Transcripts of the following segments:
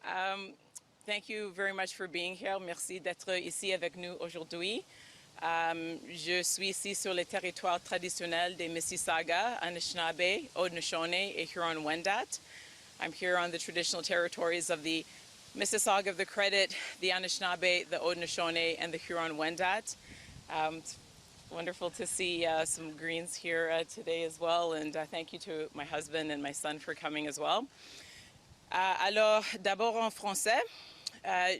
Um, Thank you very much for being here. Merci d'être ici avec nous aujourd'hui. Je suis ici sur les territoires traditionnels des Mississauga, Anishinaabe, Haudenosaunee, et Huron-Wendat. I'm here on the traditional territories of the Mississauga of the Credit, the Anishinaabe, the Haudenosaunee, and the Huron-Wendat. It's wonderful to see some greens here today as well, and thank you to my husband and my son for coming as well. Alors, d'abord en français,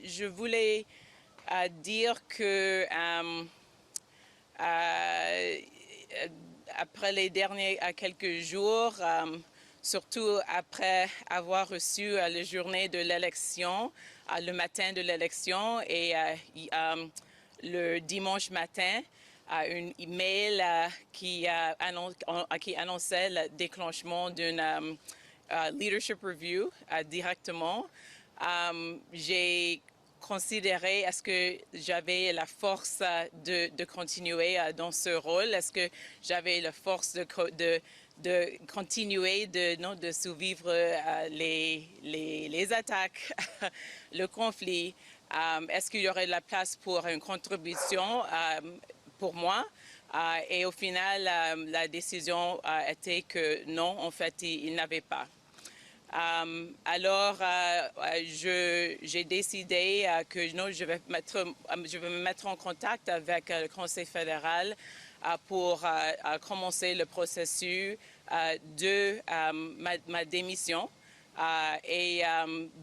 je voulais dire que après les derniers quelques jours, surtout après avoir reçu la journée de l'élection, le matin de l'élection et le dimanche matin, un email qui annonçait le déclenchement d'une leadership review directement. J'ai considéré est-ce que j'avais la force de continuer dans ce rôle, est-ce que j'avais la force de continuer de survivre les attaques, le conflit, est-ce qu'il y aurait de la place pour une contribution pour moi. Et au final, la décision était que non, en fait, il n'avait pas. Alors, j'ai décidé que non, je vais me mettre en contact avec le Conseil fédéral pour commencer le processus de ma démission et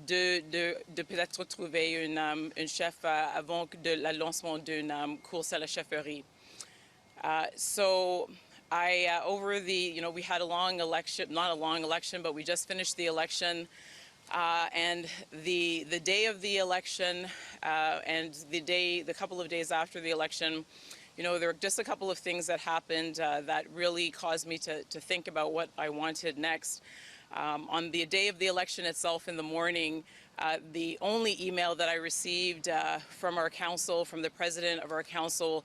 de peut-être trouver une chef avant le lancement d'une course à la chefferie. So over the, we had a long election, not a long election, but we just finished the election. And the day of the election and the couple of days after the election, there were just a couple of things that happened that really caused me to think about what I wanted next. On the day of the election itself in the morning, the only email that I received from our council, from the president of our council,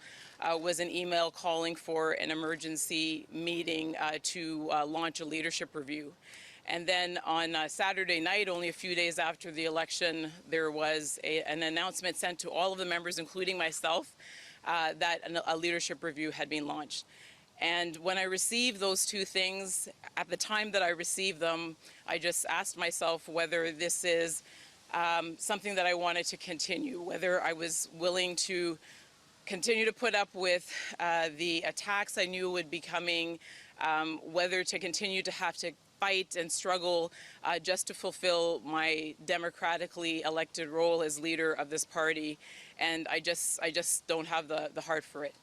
was an email calling for an emergency meeting to launch a leadership review. And then on Saturday night, only a few days after the election, there was an announcement sent to all of the members, including myself, that a leadership review had been launched. And when I received those two things, at the time that I received them, I just asked myself whether this is something that I wanted to continue, whether I was willing to continue to put up with the attacks I knew would be coming, whether to continue to have to fight and struggle just to fulfill my democratically elected role as leader of this party. And I just don't have the heart for it.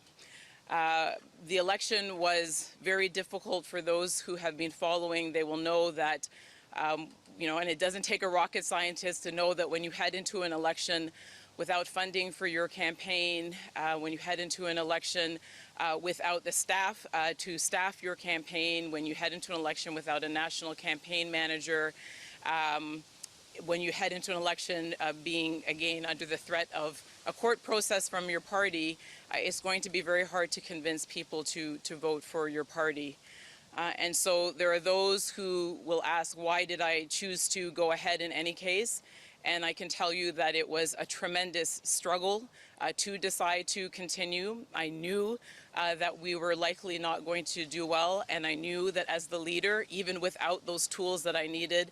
The election was very difficult for those who have been following. They will know that, and it doesn't take a rocket scientist to know that when you head into an election without funding for your campaign, when you head into an election without the staff to staff your campaign, when you head into an election without a national campaign manager, when you head into an election being, again, under the threat of a court process from your party, it's going to be very hard to convince people to vote for your party. And so there are those who will ask, why did I choose to go ahead in any case? And I can tell you that it was a tremendous struggle to decide to continue. I knew that we were likely not going to do well, and I knew that as the leader, even without those tools that I needed,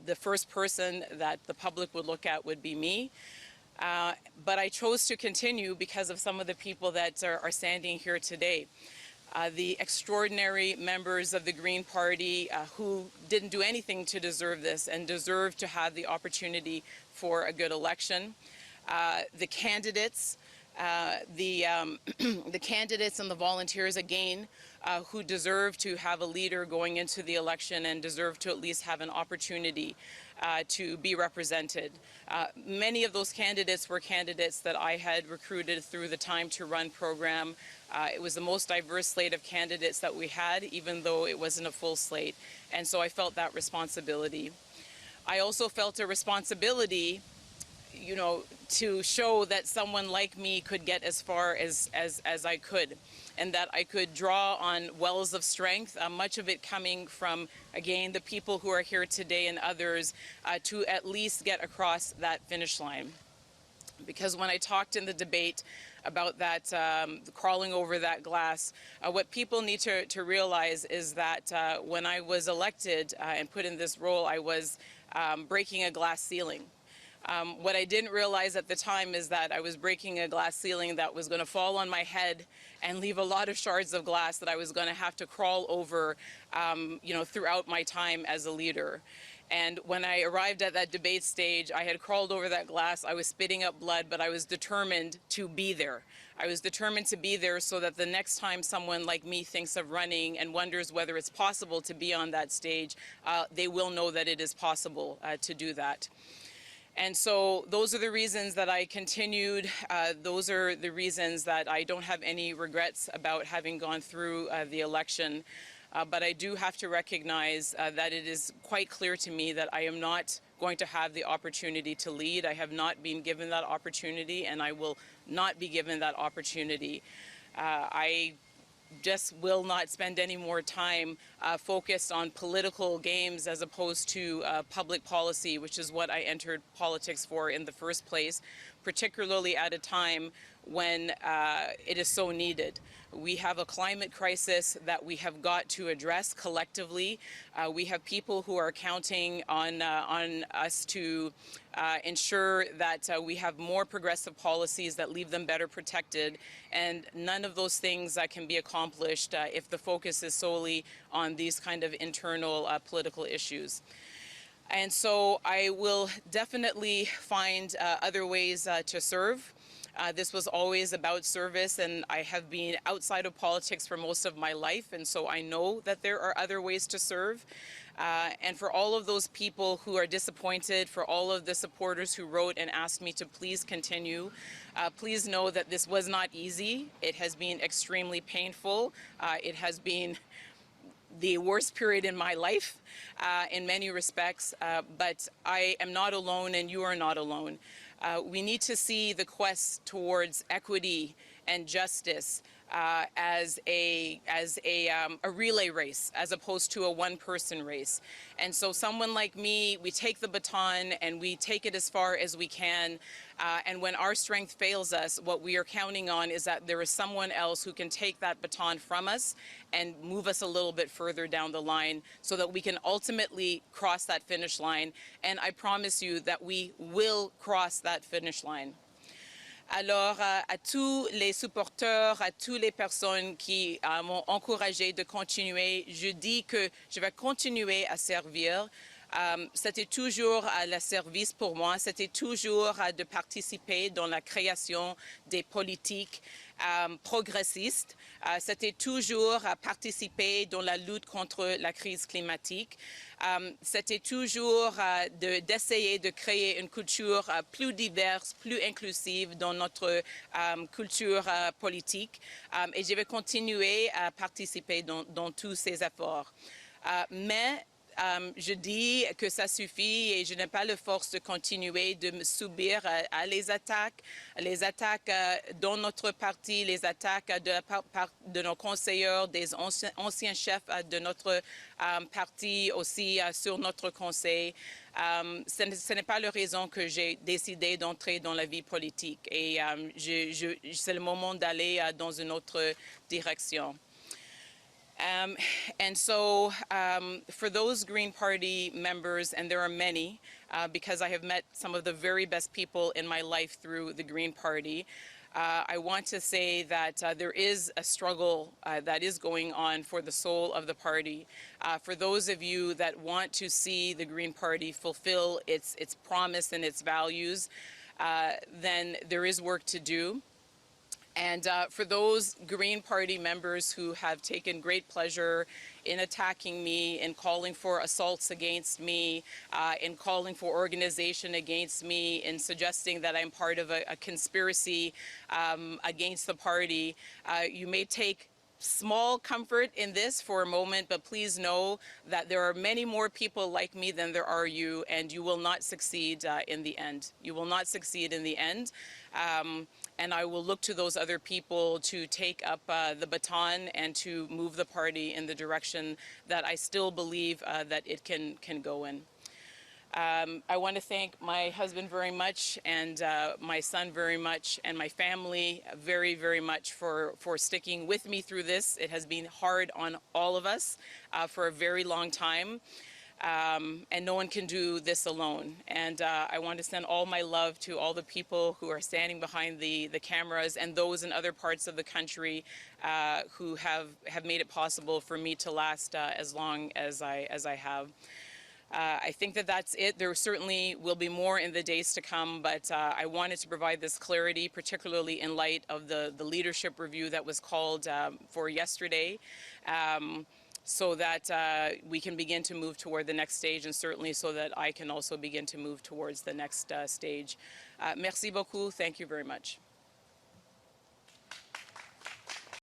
the first person that the public would look at would be me. But I chose to continue because of some of the people that are standing here today. The extraordinary members of the Green Party who didn't do anything to deserve this and deserve to have the opportunity for a good election. The candidates, the candidates and the volunteers, again, who deserve to have a leader going into the election and deserve to at least have an opportunity to be represented. Many of those candidates were candidates that I had recruited through the Time to Run program. It was the most diverse slate of candidates that we had, even though it wasn't a full slate. And so I felt that responsibility. I also felt a responsibility you know, to show that someone like me could get as far as I could, and that I could draw on wells of strength, much of it coming from, again, the people who are here today and others, to at least get across that finish line. Because when I talked in the debate about that, crawling over that glass, what people need to realize is that when I was elected and put in this role, I was breaking a glass ceiling. What I didn't realize at the time is that I was breaking a glass ceiling that was going to fall on my head and leave a lot of shards of glass that I was going to have to crawl over, you know, throughout my time as a leader. And when I arrived at that debate stage, I had crawled over that glass. I was spitting up blood, but I was determined to be there. I was determined to be there so that the next time someone like me thinks of running and wonders whether it's possible to be on that stage, they will know that it is possible to do that. And so those are the reasons that I continued. Those are the reasons that I don't have any regrets about having gone through the election. But I do have to recognize that it is quite clear to me that I am not going to have the opportunity to lead. I have not been given that opportunity, and I will not be given that opportunity. I just will not spend any more time focused on political games as opposed to public policy, which is what I entered politics for in the first place, particularly at a time when it is so needed. We have a climate crisis that we have got to address collectively. We have people who are counting on us to ensure that we have more progressive policies that leave them better protected, and none of those things can be accomplished if the focus is solely on these kind of internal political issues. And so I will definitely find other ways to serve. This was always about service, and I have been outside of politics for most of my life, and so I know that there are other ways to serve. And for all of those people who are disappointed, for all of the supporters who wrote and asked me to please continue, please know that this was not easy. It has been extremely painful. It has been the worst period in my life in many respects, but I am not alone and you are not alone. We need to see the quest towards equity and justice as a relay race as opposed to a one-person race. And so someone like me, we take the baton and we take it as far as we can. And when our strength fails us, what we are counting on is that there is someone else who can take that baton from us and move us a little bit further down the line so that we can ultimately cross that finish line. And I promise you that we will cross that finish line. Alors, à tous les supporters, à toutes les personnes qui m'ont encouragé de continuer, je dis que je vais continuer à servir. C'était toujours le service pour moi, c'était toujours de participer dans la création des politiques progressistes, c'était toujours participer dans la lutte contre la crise climatique, c'était toujours d'essayer de créer une culture plus diverse, plus inclusive dans notre culture politique, et je vais continuer à participer dans tous ces efforts. Mais je dis que ça suffit et je n'ai pas la force de continuer de me subir à les attaques dans notre parti, les attaques de la part de nos conseillers, des anciens chefs de notre parti aussi sur notre conseil. Ce n'est pas la raison que j'ai décidé d'entrer dans la vie politique et c'est le moment d'aller dans une autre direction. And so for those Green Party members, and there are many, because I have met some of the very best people in my life through the Green Party, I want to say that there is a struggle that is going on for the soul of the party. For those of you that want to see the Green Party fulfill its promise and its values, then there is work to do. And for those Green Party members who have taken great pleasure in attacking me, in calling for assaults against me, in calling for organization against me, in suggesting that I'm part of a conspiracy against the party, you may take small comfort in this for a moment, but please know that there are many more people like me than there are you, and you will not succeed in the end. You will not succeed in the end. And I will look to those other people to take up the baton and to move the party in the direction that I still believe that it can go in. I want to thank my husband very much, and my son very much, and my family very, very much for sticking with me through this. It has been hard on all of us for a very long time. And no one can do this alone. And I want to send all my love to all the people who are standing behind the cameras and those in other parts of the country who have made it possible for me to last as long as I have. I think that that's it. There certainly will be more in the days to come, but I wanted to provide this clarity, particularly in light of the leadership review that was called for yesterday, so that we can begin to move toward the next stage, and certainly so that I can also begin to move towards the next stage. Merci beaucoup. Thank you very much.